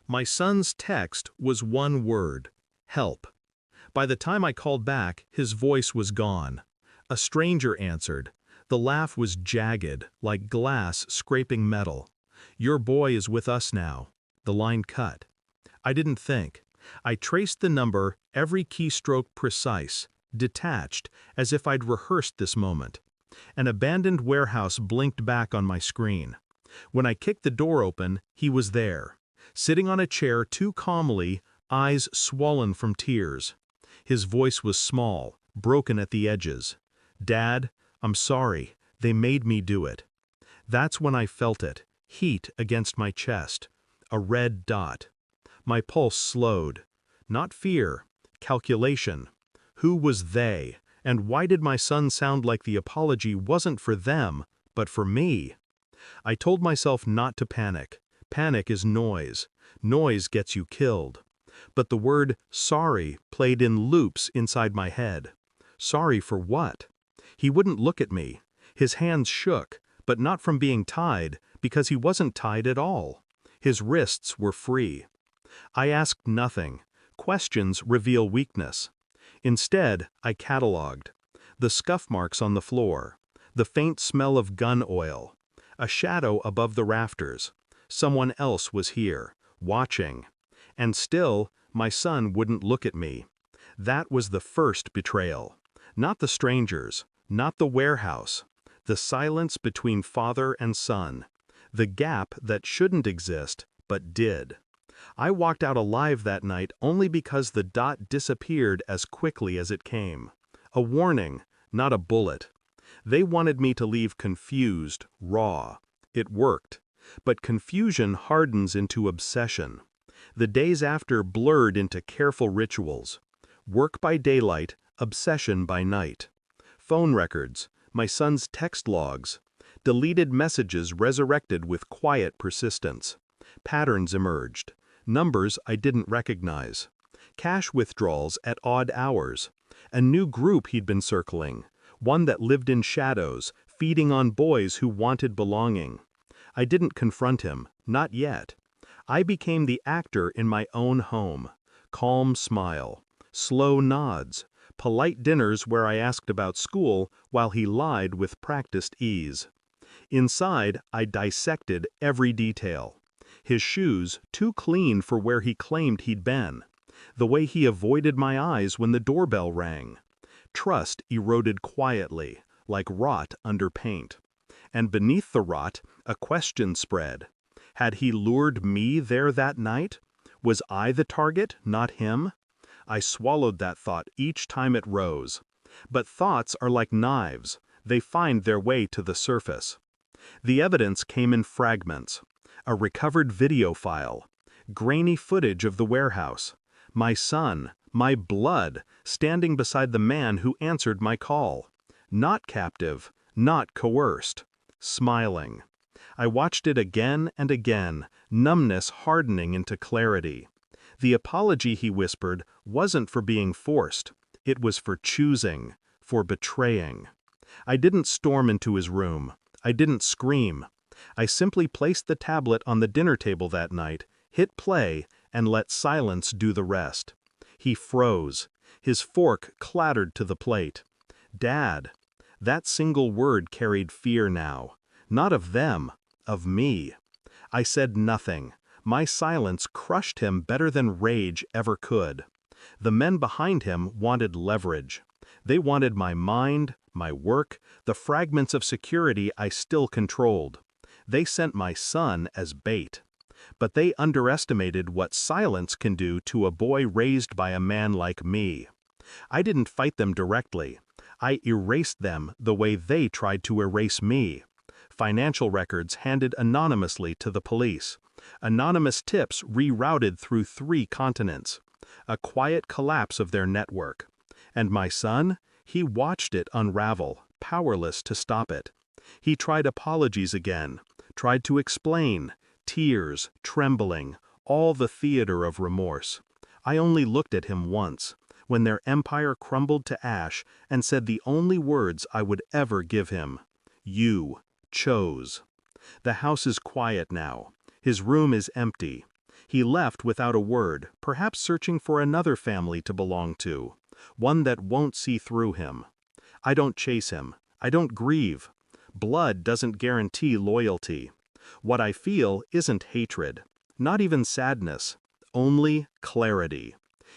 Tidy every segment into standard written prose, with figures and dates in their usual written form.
My son's text was one word: help. By the time I called back, his voice was gone. A stranger answered. The laugh was jagged, like glass scraping metal. "Your boy is with us now." The line cut. I didn't think. I traced the number, every keystroke precise, detached, as if I'd rehearsed this moment. An abandoned warehouse blinked back on my screen. When I kicked the door open, he was there, sitting on a chair too calmly, eyes swollen from tears. His voice was small, broken at the edges. "Dad, I'm sorry. They made me do it." That's when I felt it, heat against my chest. A red dot. My pulse slowed. Not fear, calculation. Who was they, and why did my son sound like the apology wasn't for them, but for me? I told myself not to panic. Panic is noise. Noise gets you killed. But the word sorry played in loops inside my head. Sorry for what? He wouldn't look at me. His hands shook, but not from being tied, because he wasn't tied at all. His wrists were free. I asked nothing. Questions reveal weakness. Instead, I catalogued. The scuff marks on the floor. The faint smell of gun oil. A shadow above the rafters. Someone else was here, watching. And still, my son wouldn't look at me. That was the first betrayal. Not the strangers, not the warehouse. The silence between father and son. The gap that shouldn't exist, but did. I walked out alive that night only because the dot disappeared as quickly as it came. A warning, not a bullet. They wanted me to leave confused, raw. It worked. But confusion hardens into obsession. The days after blurred into careful rituals. Work by daylight, obsession by night. Phone records, my son's text logs. Deleted messages resurrected with quiet persistence. Patterns emerged. Numbers I didn't recognize. Cash withdrawals at odd hours. A new group he'd been circling. One that lived in shadows, feeding on boys who wanted belonging. I didn't confront him, not yet. I became the actor in my own home. Calm smile. Slow nods. Polite dinners where I asked about school while he lied with practiced ease. Inside, I dissected every detail. His shoes, too clean for where he claimed he'd been. The way he avoided my eyes when the doorbell rang. Trust eroded quietly, like rot under paint. And beneath the rot, a question spread. Had he lured me there that night? Was I the target, not him? I swallowed that thought each time it rose. But thoughts are like knives. They find their way to the surface. The evidence came in fragments. A recovered video file. Grainy footage of the warehouse. My son, my blood, standing beside the man who answered my call. Not captive, not coerced. Smiling. I watched it again and again, numbness hardening into clarity. The apology he whispered wasn't for being forced. It was for choosing, for betraying. I didn't storm into his room. I didn't scream. I simply placed the tablet on the dinner table that night, hit play, and let silence do the rest. He froze. His fork clattered to the plate. Dad. That single word carried fear now. Not of them, of me. I said nothing. My silence crushed him better than rage ever could. The men behind him wanted leverage. They wanted my mind, my work, the fragments of security I still controlled. They sent my son as bait. But they underestimated what silence can do to a boy raised by a man like me. I didn't fight them directly. I erased them the way they tried to erase me. Financial records handed anonymously to the police. Anonymous tips rerouted through 3 continents. A quiet collapse of their network. And my son? He watched it unravel, powerless to stop it. He tried apologies again, tried to explain, tears, trembling, all the theater of remorse. I only looked at him once, when their empire crumbled to ash, and said the only words I would ever give him. You chose. The house is quiet now. His room is empty. He left without a word, perhaps searching for another family to belong to, one that won't see through him. I don't chase him. I don't grieve. Blood doesn't guarantee loyalty. What I feel isn't hatred, not even sadness, only clarity.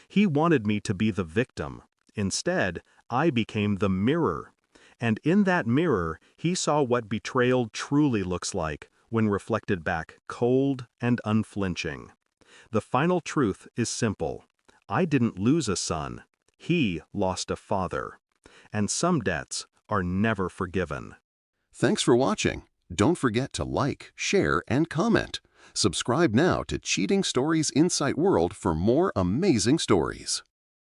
He wanted me to be the victim. Instead, I became the mirror. And in that mirror, he saw what betrayal truly looks like when reflected back cold and unflinching. The final truth is simple. I didn't lose a son. He lost a father. And some debts are never forgiven. Thanks for watching. Don't forget to like, share, and comment. Subscribe now to Cheating Stories Insight World for more amazing stories.